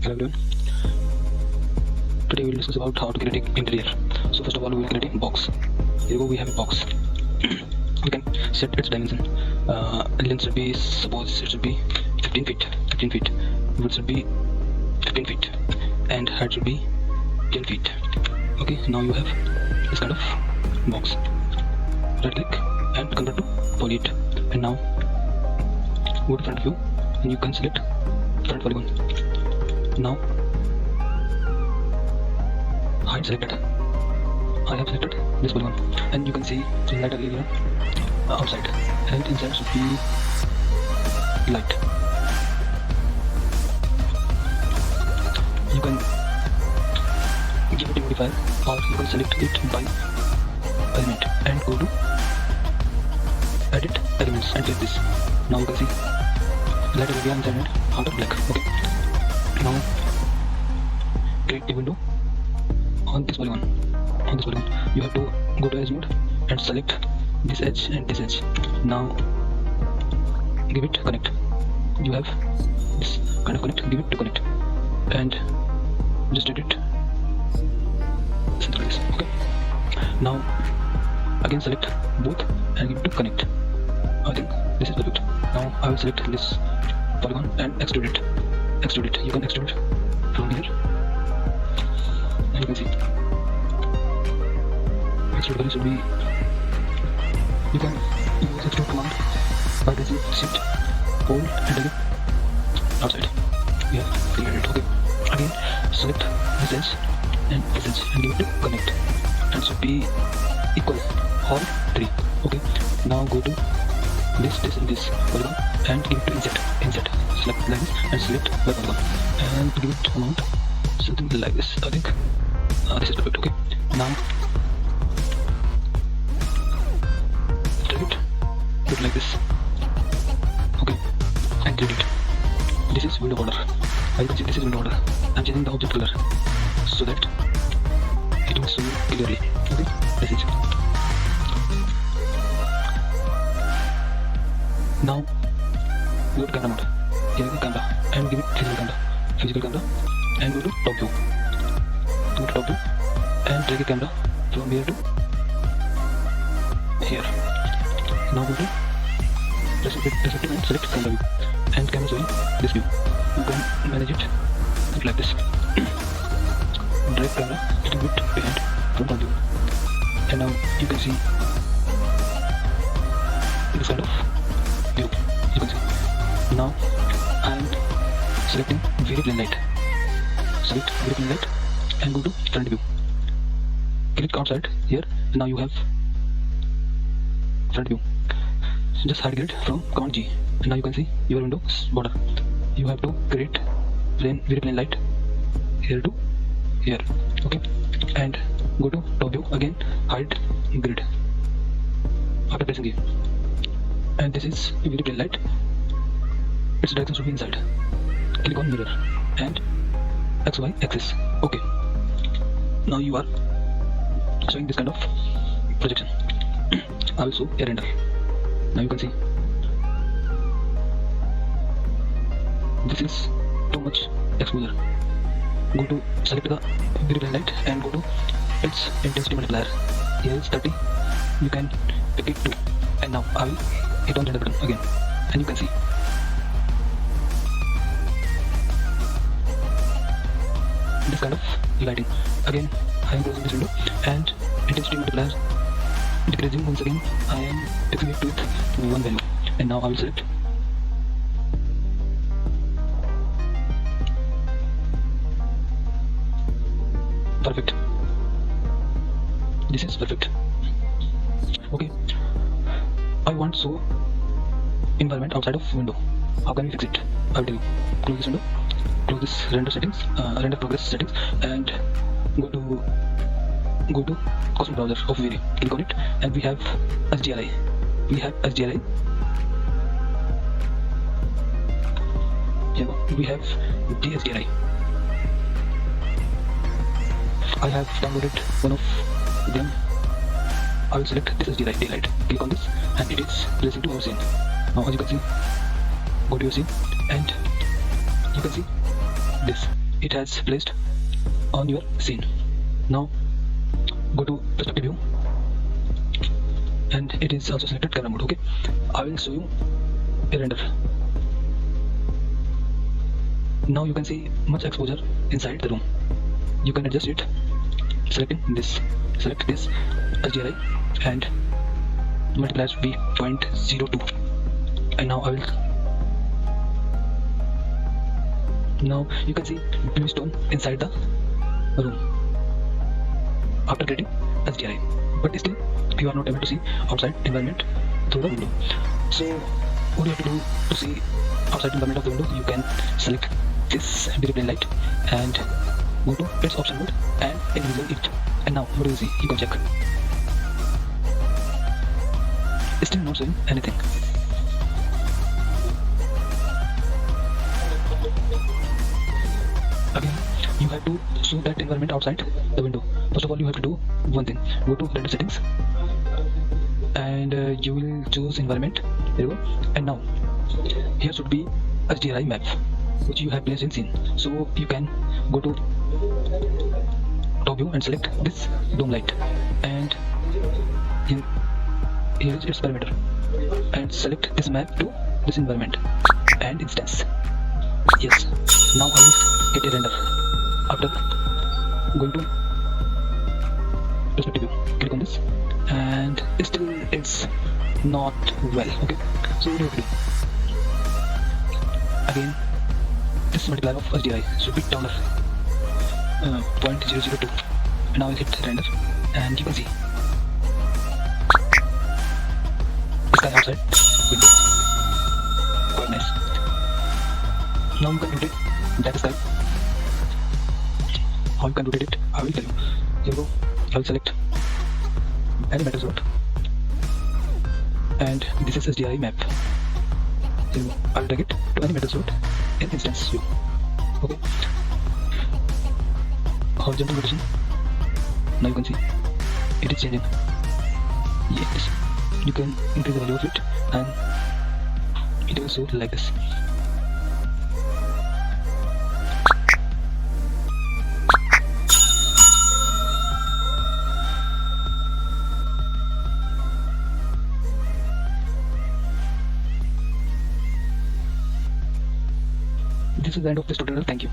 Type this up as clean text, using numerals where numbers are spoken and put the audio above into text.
Hello everyone. Today we will discuss about how to create an interior. So first of all we will create a box. Here we have a box. We can set its dimension. Length should be, suppose it should be 15 feet. 15 feet. Width should be 15 feet. And height should be 10 feet. Okay, now you have this kind of box. Right click and convert to polyit. And now go to front view and you can select front polygon. Now height selected. I have selected this polygon and you can see lighter area outside and inside should be light. You can give it a modifier or you can select it by element and go to edit elements and click this. Now you can see lighter area inside and outer black. Okay. Now create a window on this polygon. On this polygon, you have to go to edge mode and select this edge and this edge. Now give it connect. You have this kind of connect. Give it to connect and just edit it something like this. Okay. Now again select both and give it to connect. I think this is perfect. Now I will select this polygon and extrude it. Extrude it. You can extrude it from here. And you can see extrude value should be, you can use extrude command by pressing shift, hold and drag it outside. We have created it. Okay. Again select this edge and this edge and give it to connect and should be equal all three. Okay. Now go to this and this polygon and give it to insert. Select like this and select by polygon and give it amount something like this. I think this is perfect. Okay. Now drag it, put like this. Okay, and delete it. This is window border. I can see this is window border. I'm changing the object color so that it will show clearly. Okay, this is. Now go to camera mode. Here is the camera and give it physical camera. Physical camera and go to top view. Go to top view and drag a camera from here to here. Now go to perspective and select camera view and camera showing this view. You can manage it like this. Drag camera a little bit behind from top view and now you can see this kind of view. You can see. Now I am selecting very plain light. Select very plain light and go to front view. Click outside here. Now you have front view. Just hide grid from Command G. And now you can see your window's border. You have to create very plain light here to here. Okay. And go to top view again. Hide grid. After pressing G. And this is very plain light. Its direction should be inside. Click on mirror and XY axis. Okay. Now you are showing this kind of projection. I will show a render. Now you can see this is too much exposure. Go to select the very plain light and go to its intensity multiplier. Here is 30. You can pick it 2. And now I will hit on render button again and you can see this kind of lighting. Again I am closing this window and intensity multiplier decreasing once again. I am fixing it with 1 value and now I will select perfect. This is perfect. Okay. I want so environment outside of window. How can we fix it? I will tell you. Close this window. Close this render settings, render progress settings, and go to Cosmos browser of VRI. Click on it, and we have HDRI. Here we have DSDRI. I have downloaded one of them. I will select this HDRI daylight. Click on this, and it is placing to our scene. Now as you can see, go to your scene, and you can see this. it has placed on your scene. Now go to perspective view, and it is also selected camera mode. Okay, I will show you a render. Now you can see much exposure inside the room. You can adjust it selecting this. Select this HDRI and multiply as v.02. And now I will. Now you can see blue stone inside the room after getting HDRI, but still you are not able to see outside environment through the window. So what you have to do to see outside environment of the window, you can select this display light and go to its option mode and enable it. And now what do you see? You can check. Still not showing anything. Again, you have to show that environment outside the window. First of all, you have to do one thing. Go to render settings and you will choose environment. There you go. And now here should be HDRI map which you have placed in scene. So you can go to top view and select this dome light, and here is its parameter, and select this map to this environment and instance. Yes, now I will get a render. After going to perspective view, click on this, and still it's not well. Okay, so what do you have to do? Again, this multiplier of HDRI should be down 0.002, and now I will hit render, and you can see sky outside window. Quite nice. Now you can rotate that sky. How you can rotate it, I will tell you. Here you go. I will select any metal slot, and this is HDRI map. Here you go. I will drag it to any metal slot in instance view. Okay. Horizontal rotation. Now you can see it is changing. Yes. You can increase the value of it, and it will show like this. This is the end of this tutorial. Thank you.